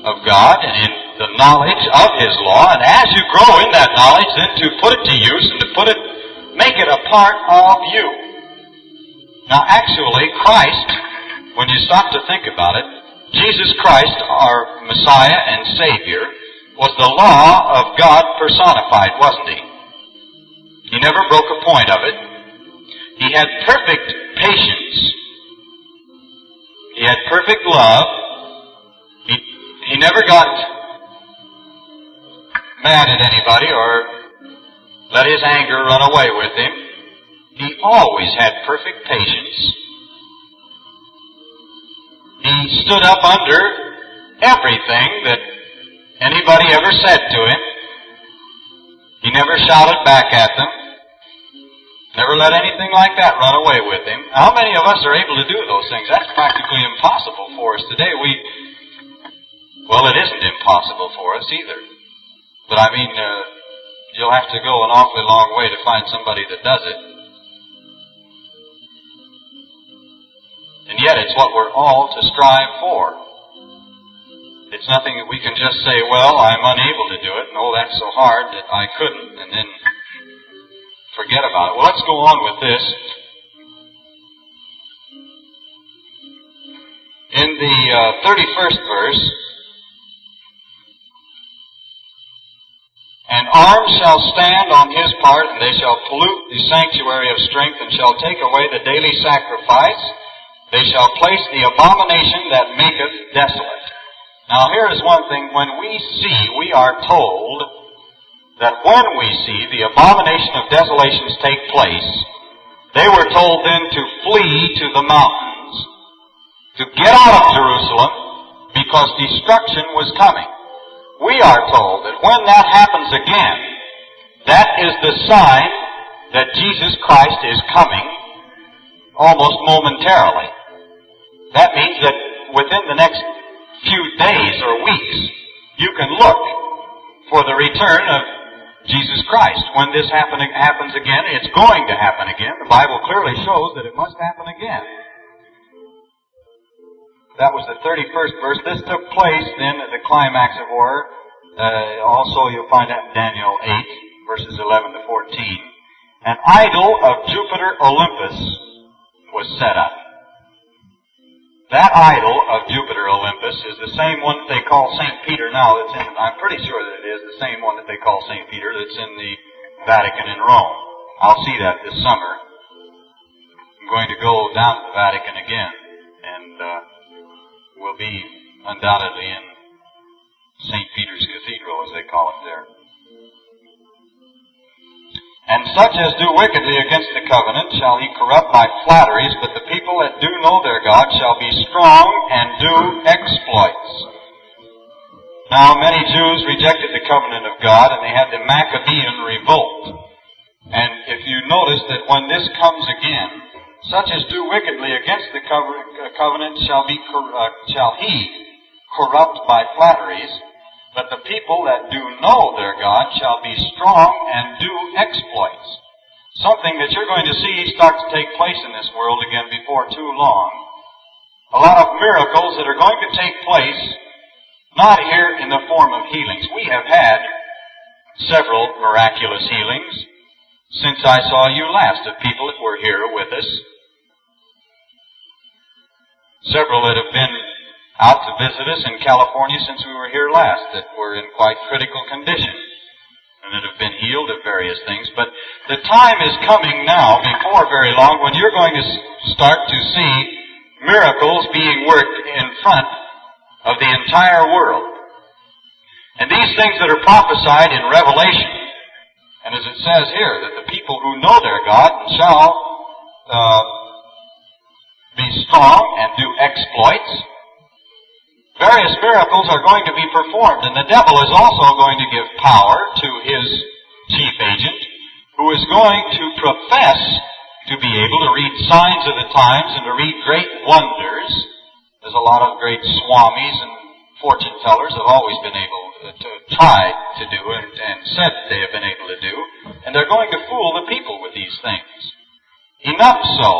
of God and in the knowledge of His law. And as you grow in that knowledge, then to put it to use and to make it a part of you. Now actually, Christ, when you stop to think about it, Jesus Christ, our Messiah and Savior, was the law of God personified, wasn't He? He never broke a point of it. He had perfect patience. He had perfect love. He never got mad at anybody or let his anger run away with him. He always had perfect patience. He stood up under everything that anybody ever said to him. He never shouted back at them. Never let anything like that run away with him. How many of us are able to do those things? That's practically impossible for us today. Well, it isn't impossible for us either. But I mean, you'll have to go an awfully long way to find somebody that does it. And yet it's what we're all to strive for. It's nothing that we can just say, well, I'm unable to do it, and oh, that's so hard that I couldn't, and then forget about it. Well, let's go on with this. In the 31st verse, "And arms shall stand on his part, and they shall pollute the sanctuary of strength, and shall take away the daily sacrifice. They shall place the abomination that maketh desolate." Now here is one thing. When we are told that when we see the abomination of desolations take place, they were told then to flee to the mountains, to get out of Jerusalem, because destruction was coming. We are told that when that happens again, that is the sign that Jesus Christ is coming almost momentarily. That means that within the next few days or weeks, you can look for the return of Jesus Christ. When this happens again, it's going to happen again. The Bible clearly shows that it must happen again. That was the 31st verse. This took place then at the climax of war. Also, you'll find that in Daniel 8, verses 11 to 14. An idol of Jupiter Olympus was set up. That idol of Jupiter Olympus is the same one that they call St. Peter now. I'm pretty sure that it is the same one that they call St. Peter that's in the Vatican in Rome. I'll see that this summer. I'm going to go down to the Vatican again, and we'll be undoubtedly in St. Peter's Cathedral, as they call it there. "And such as do wickedly against the covenant shall he corrupt by flatteries, but the people that do know their God shall be strong and do exploits." Now many Jews rejected the covenant of God, and they had the Maccabean revolt. And if you notice that when this comes again, such as do wickedly against the covenant shall he corrupt by flatteries, but the people that do know their God shall be strong and do exploits. Something that you're going to see start to take place in this world again before too long. A lot of miracles that are going to take place, not here in the form of healings. We have had several miraculous healings since I saw you last, of people that were here with us. Several that have been out to visit us in California since we were here last that were in quite critical condition. and that have been healed of various things. But the time is coming now, before very long, when you're going to start to see miracles being worked in front of the entire world. And these things that are prophesied in Revelation, and as it says here, that the people who know their God shall be strong and do exploits. Various miracles are going to be performed, and the devil is also going to give power to his chief agent, who is going to profess to be able to read signs of the times and to read great wonders, as a lot of great swamis and fortune tellers have always been able to try to do and said they have been able to do, and they're going to fool the people with these things. Enough so,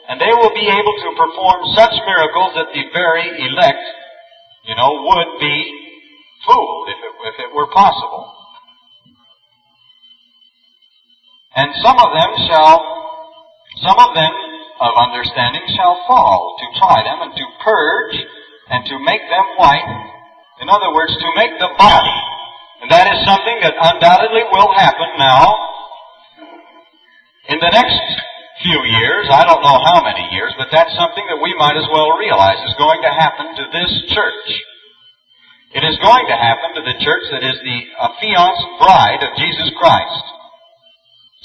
and they will be able to perform such miracles that the very elect, would be fooled if it were possible. And some of them of understanding shall fall, to try them and to purge and to make them white. In other words, to make the body. And that is something that undoubtedly will happen now. In the next few years, I don't know how many years, but that's something that we might as well realize is going to happen to this church. It is going to happen to the church that is the affianced bride of Jesus Christ.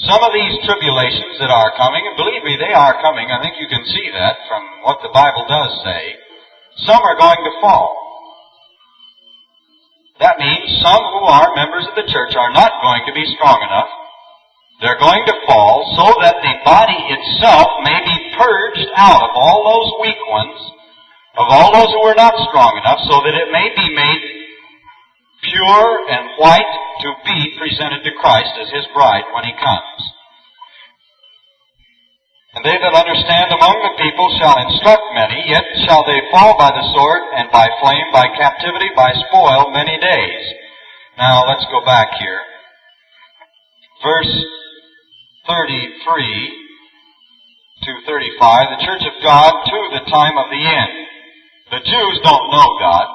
Some of these tribulations that are coming, and believe me, they are coming. I think you can see that from what the Bible does say. Some are going to fall. That means some who are members of the church are not going to be strong enough. They're going to fall so that the body itself may be purged out of all those weak ones, of all those who are not strong enough, so that it may be made pure and white to be presented to Christ as His bride when He comes. And they that understand among the people shall instruct many, yet shall they fall by the sword, and by flame, by captivity, by spoil, many days. Now, let's go back here. Verse 33 to 35, the church of God to the time of the end. The Jews don't know God.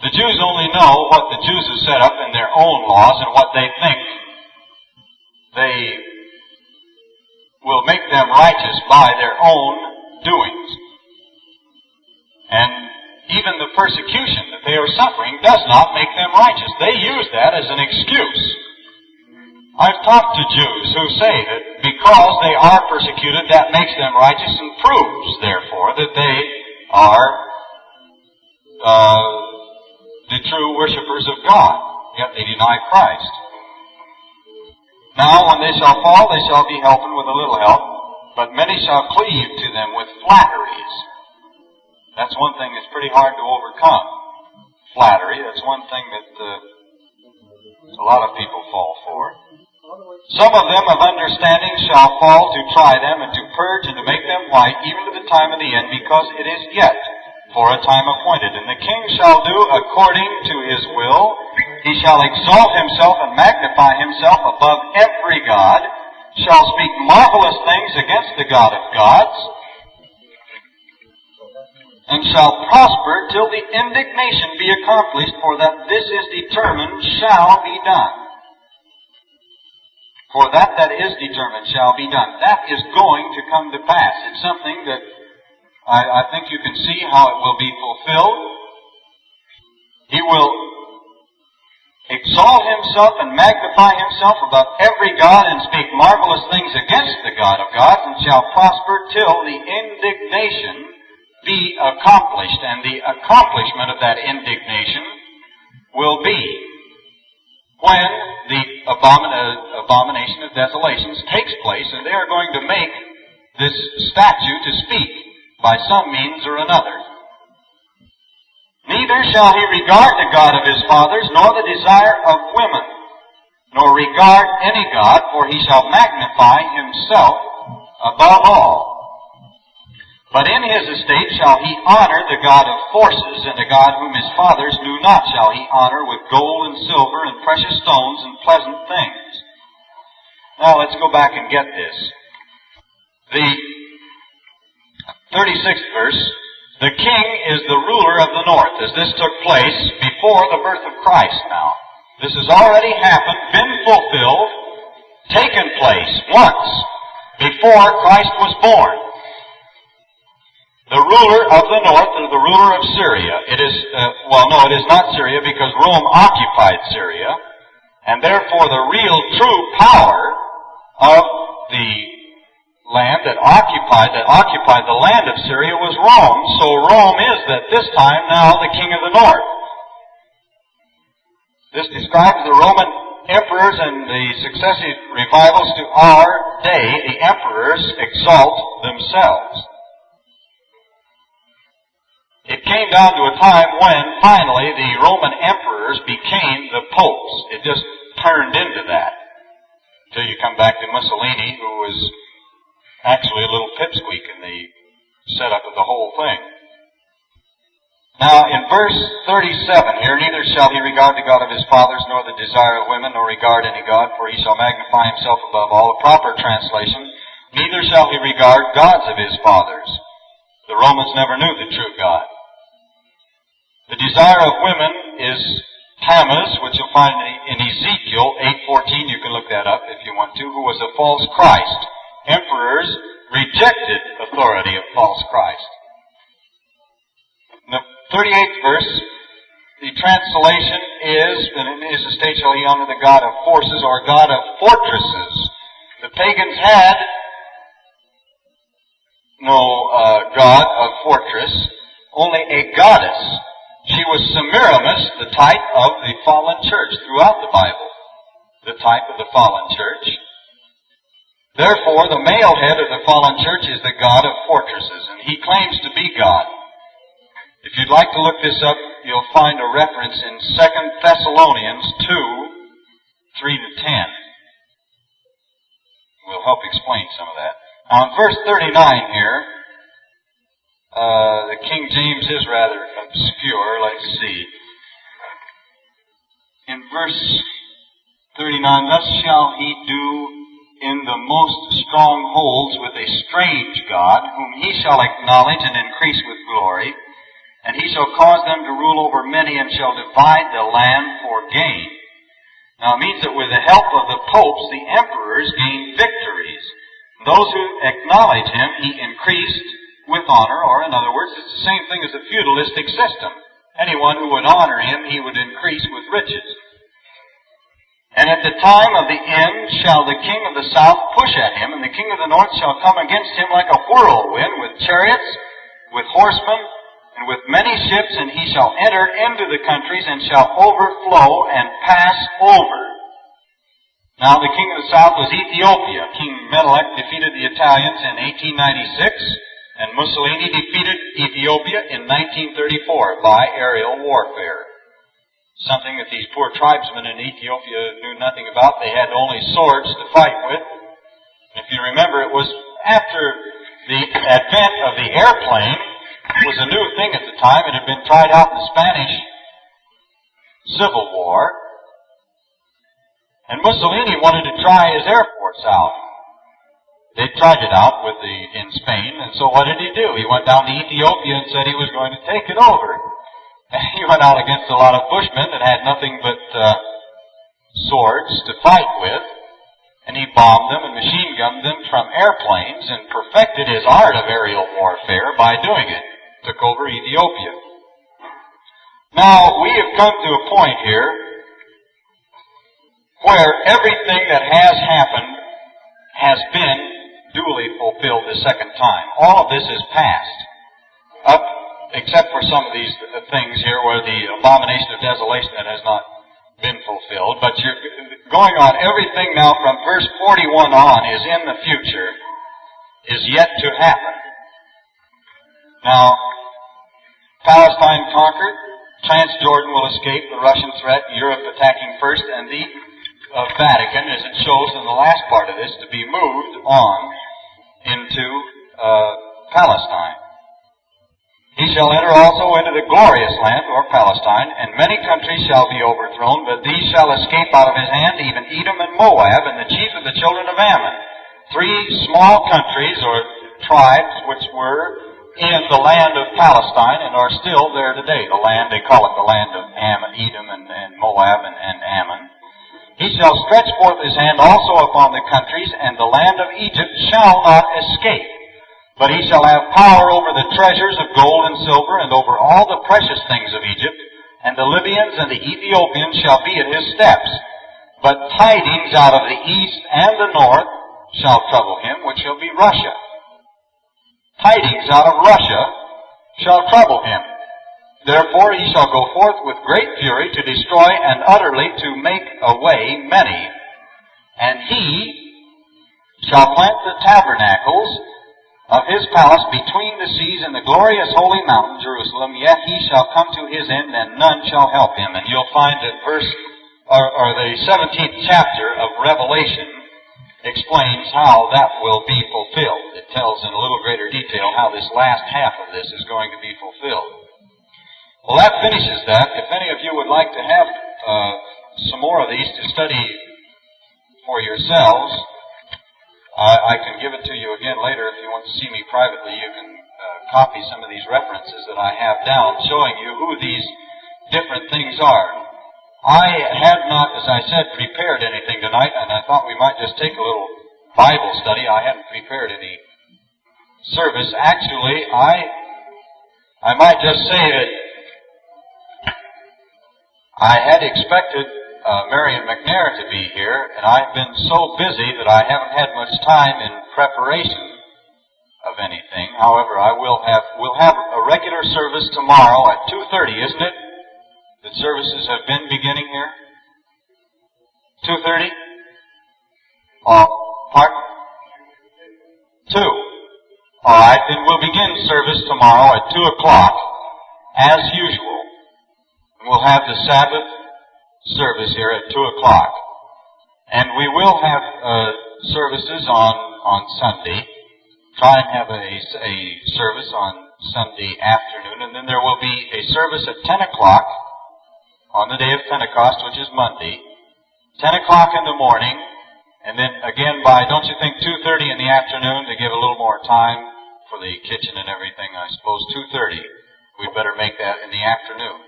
The Jews only know what the Jews have set up in their own laws and what they think they will make them righteous by their own doings. And even the persecution that they are suffering does not make them righteous. They use that as an excuse. I've talked to Jews who say that because they are persecuted, that makes them righteous and proves, therefore, that they are the true worshipers of God, yet they deny Christ. Now, when they shall fall, they shall be helped with a little help, but many shall cleave to them with flatteries. That's one thing that's pretty hard to overcome. Flattery, that's one thing that a lot of people fall for. Some of them of understanding shall fall to try them and to purge and to make them white, even to the time of the end, because it is yet for a time appointed. And the king shall do according to his will. He shall exalt himself and magnify himself above every god, shall speak marvelous things against the God of gods, and shall prosper till the indignation be accomplished, for that this is determined shall be done. For that is determined shall be done. That is going to come to pass. It's something that I think you can see how it will be fulfilled. He will exalt himself and magnify himself above every god and speak marvelous things against the God of gods, and shall prosper till the indignation be accomplished. And the accomplishment of that indignation will be when the abomination of desolations takes place, and they are going to make this statue to speak by some means or another. Neither shall he regard the God of his fathers, nor the desire of women, nor regard any god, for he shall magnify himself above all. But in his estate shall he honor the God of forces, and the God whom his fathers knew not shall he honor with gold and silver and precious stones and pleasant things. Now let's go back and get this. The 36th verse, the king is the ruler of the north, as this took place before the birth of Christ now. This has already happened, been fulfilled, taken place once before Christ was born. The ruler of the north, or the ruler of Syria, it is not Syria because Rome occupied Syria, and therefore the real true power of the land that occupied the land of Syria was Rome. So Rome is at this time now the king of the north. This describes the Roman emperors and the successive revivals to our day. The emperors exalt themselves. It came down to a time when finally the Roman emperors became the popes. It just turned into that. Until you come back to Mussolini, who was actually a little pipsqueak in the setup of the whole thing. Now, in verse 37 here, neither shall he regard the God of his fathers, nor the desire of women, nor regard any God, for he shall magnify himself above all. A proper translation, neither shall he regard gods of his fathers. The Romans never knew the true God. The desire of women is Tammuz, which you'll find in Ezekiel 8:14. You can look that up if you want to, who was a false Christ. Emperors rejected authority of false Christ. In the 38th verse, the translation is, and in his estate shall he honor the God of forces, or God of fortresses. The pagans had no God of fortress, only a goddess. She was Semiramis, the type of the fallen church throughout the Bible. The type of the fallen church. Therefore, the male head of the fallen church is the God of fortresses, and he claims to be God. If you'd like to look this up, you'll find a reference in 2 Thessalonians 2:3-10. We'll help explain some of that. Now, in verse 39 here, the King James is rather obscure. Let's see. In verse 39, thus shall he do in the most strongholds with a strange God, whom he shall acknowledge and increase with glory, and he shall cause them to rule over many, and shall divide the land for gain. Now it means that with the help of the popes, the emperors gained victories. Those who acknowledge him, he increased with honor, or in other words, it's the same thing as a feudalistic system. Anyone who would honor him, he would increase with riches. And at the time of the end shall the king of the south push at him, and the king of the north shall come against him like a whirlwind, with chariots, with horsemen, and with many ships, and he shall enter into the countries, and shall overflow and pass over. Now the king of the south was Ethiopia. King Menelik defeated the Italians in 1896, and Mussolini defeated Ethiopia in 1934 by aerial warfare. Something that these poor tribesmen in Ethiopia knew nothing about. They had only swords to fight with. If you remember, it was after the advent of the airplane. It was a new thing at the time. It had been tried out in the Spanish Civil War. And Mussolini wanted to try his air force out. They tried it out in Spain, and so what did he do? He went down to Ethiopia and said he was going to take it over. And he went out against a lot of bushmen that had nothing but swords to fight with, and he bombed them and machine gunned them from airplanes and perfected his art of aerial warfare by doing it. Took over Ethiopia. Now, we have come to a point here where everything that has happened has been duly fulfilled the second time. All of this is past. Up, except for some of these things here where the abomination of desolation that has not been fulfilled. But you're going on, everything now from verse 41 on is in the future, is yet to happen. Now, Palestine conquered, Transjordan will escape the Russian threat, Europe attacking first, and the Vatican, as it shows in the last part of this, to be moved on into Palestine. He shall enter also into the glorious land, or Palestine, and many countries shall be overthrown, but these shall escape out of his hand, even Edom and Moab, and the chief of the children of Ammon. 3 small countries, or tribes, which were in the land of Palestine and are still there today. The land, they call it the land of Edom and Moab and Ammon. He shall stretch forth his hand also upon the countries, and the land of Egypt shall not escape. But he shall have power over the treasures of gold and silver, and over all the precious things of Egypt, and the Libyans and the Ethiopians shall be at his steps. But tidings out of the east and the north shall trouble him, which shall be Russia. Tidings out of Russia shall trouble him. Therefore he shall go forth with great fury to destroy and utterly to make away many. And he shall plant the tabernacles of his palace between the seas and the glorious holy mountain Jerusalem. Yet he shall come to his end, and none shall help him. And you'll find that the 17th chapter of Revelation explains how that will be fulfilled. It tells in a little greater detail how this last half of this is going to be fulfilled. Well, that finishes that. If any of you would like to have some more of these to study for yourselves, I can give it to you again later. If you want to see me privately, you can copy some of these references that I have down showing you who these different things are. I had not, as I said, prepared anything tonight, and I thought we might just take a little Bible study. I hadn't prepared any service. Actually, I might just say that I had expected Marion McNair to be here, and I've been so busy that I haven't had much time in preparation of anything. However, we'll have a regular service tomorrow at 2:30, isn't it? The services have been beginning here? 2:30? Pardon? 2. All right, then we'll begin service tomorrow at 2 o'clock, as usual. We'll have the Sabbath service here at 2 o'clock. And we will have services on Sunday. Try and have a service on Sunday afternoon. And then there will be a service at 10 o'clock on the day of Pentecost, which is Monday. 10 o'clock in the morning. And then again by, don't you think, 2:30 in the afternoon to give a little more time for the kitchen and everything, I suppose. 2:30. We'd better make that in the afternoon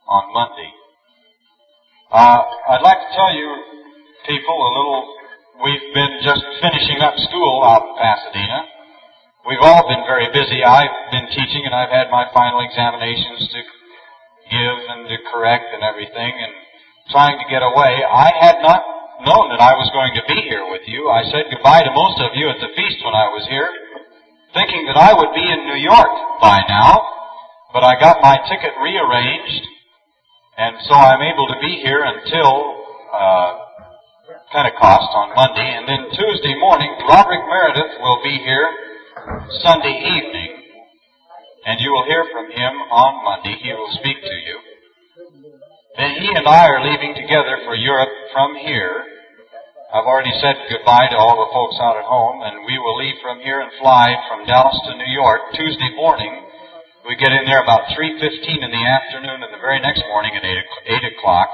on Monday. I'd like to tell you people a little, we've been just finishing up school out in Pasadena. We've all been very busy. I've been teaching and I've had my final examinations to give and to correct and everything and trying to get away. I had not known that I was going to be here with you. I said goodbye to most of you at the feast when I was here, thinking that I would be in New York by now, but I got my ticket rearranged. And so I'm able to be here until Pentecost on Monday. And then Tuesday morning, Roderick Meredith will be here Sunday evening. And you will hear from him on Monday. He will speak to you. Then he and I are leaving together for Europe from here. I've already said goodbye to all the folks out at home. And we will leave from here and fly from Dallas to New York Tuesday morning. We get in there about 3:15 in the afternoon, and the very next morning at 8 o'clock,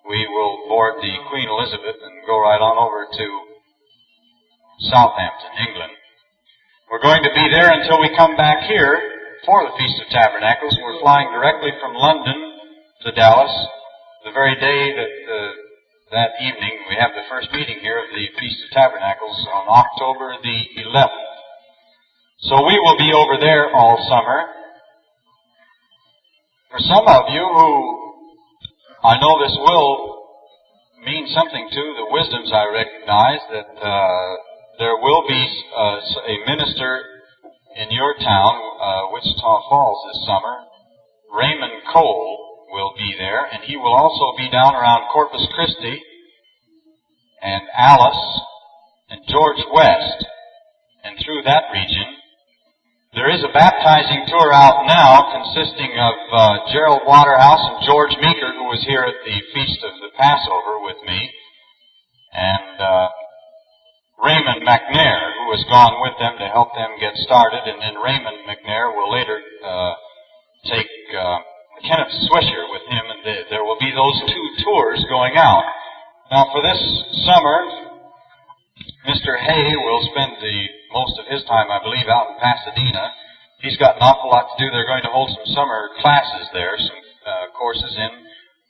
we will board the Queen Elizabeth and go right on over to Southampton, England. We're going to be there until we come back here for the Feast of Tabernacles. We're flying directly from London to Dallas the very day that evening. We have the first meeting here of the Feast of Tabernacles on October the 11th. So we will be over there all summer. For some of you who, I know this will mean something to, the wisdoms I recognize, that there will be a minister in your town, Wichita Falls, this summer. Raymond Cole will be there, and he will also be down around Corpus Christi, and Alice, and George West, and through that region. There is a baptizing tour out now consisting of Gerald Waterhouse and George Meeker, who was here at the Feast of the Passover with me, and Raymond McNair, who has gone with them to help them get started, and then Raymond McNair will later take Kenneth Swisher with him, and there will be those 2 tours going out. Now for this summer, Mr. Hay will spend most of his time, I believe, out in Pasadena. he's got an awful lot to do. They're going to hold some summer classes there, some courses in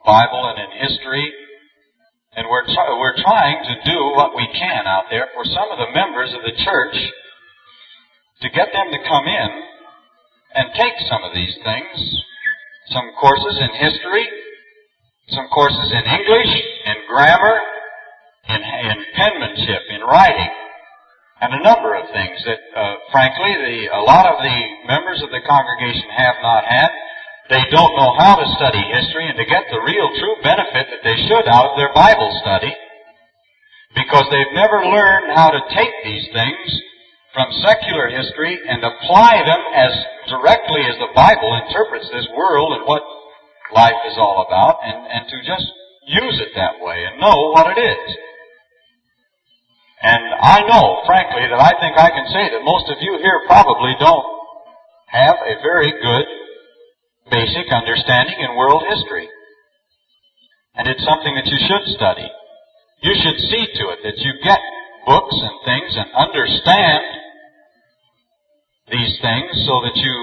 Bible and in history. And we're trying to do what we can out there for some of the members of the church to get them to come in and take some of these things, some courses in history, some courses in English, in grammar, in penmanship, in writing, and a number of things that, frankly, a lot of the members of the congregation have not had. They don't know how to study history and to get the real true benefit that they should out of their Bible study, because they've never learned how to take these things from secular history and apply them as directly as the Bible interprets this world and what life is all about, and to just use it that way and know what it is. And I know, frankly, that I think I can say that most of you here probably don't have a very good basic understanding in world history. And it's something that you should study. You should see to it that you get books and things and understand these things so that you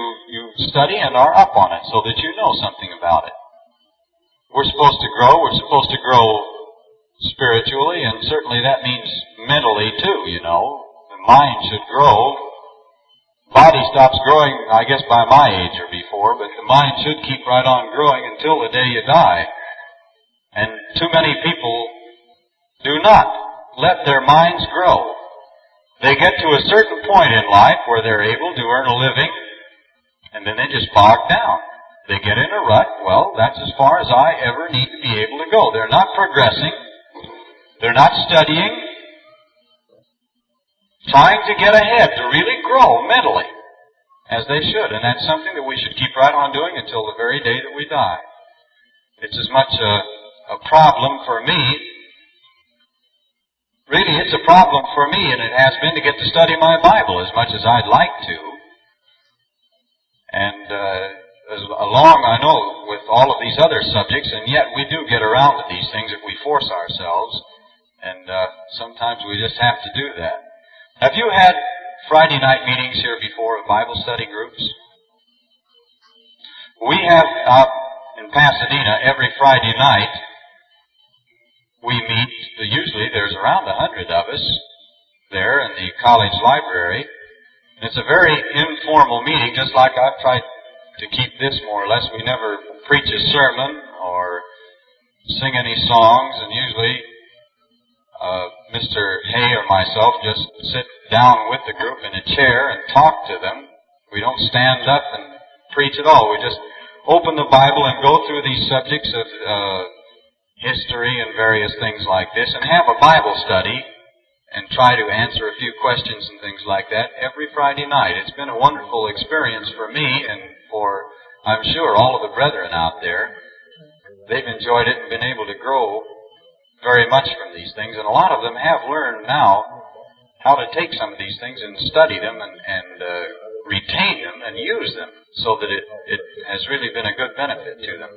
study and are up on it, so that you know something about it. We're supposed to grow. We're supposed to grow spiritually, and certainly that means mentally too, you know. The mind should grow. Body stops growing, I guess, by my age or before, but the mind should keep right on growing until the day you die. And too many people do not let their minds grow. They get to a certain point in life where they're able to earn a living, and then they just bog down. They get in a rut. Well, that's as far as I ever need to be able to go. They're not progressing. They're not studying, trying to get ahead, to really grow mentally, as they should. And that's something that we should keep right on doing until the very day that we die. It's as much a problem for me. Really, it's a problem for me, and it has been, to get to study my Bible as much as I'd like to. And along, I know, with all of these other subjects, and yet we do get around to these things if we force ourselves. And sometimes we just have to do that. Have you had Friday night meetings here before of Bible study groups? We have out in Pasadena every Friday night. We meet, usually there's around 100 of us there in the college library. And it's a very informal meeting, just like I've tried to keep this more or less. We never preach a sermon or sing any songs, and usually Mr. Hay or myself just sit down with the group in a chair and talk to them. We don't stand up and preach at all. We just open the Bible and go through these subjects of history and various things like this, and have a Bible study and try to answer a few questions and things like that every Friday night. It's been a wonderful experience for me and for, I'm sure, all of the brethren out there. They've enjoyed it and been able to grow very much from these things, and a lot of them have learned now how to take some of these things and study them and retain them and use them, so that it has really been a good benefit to them.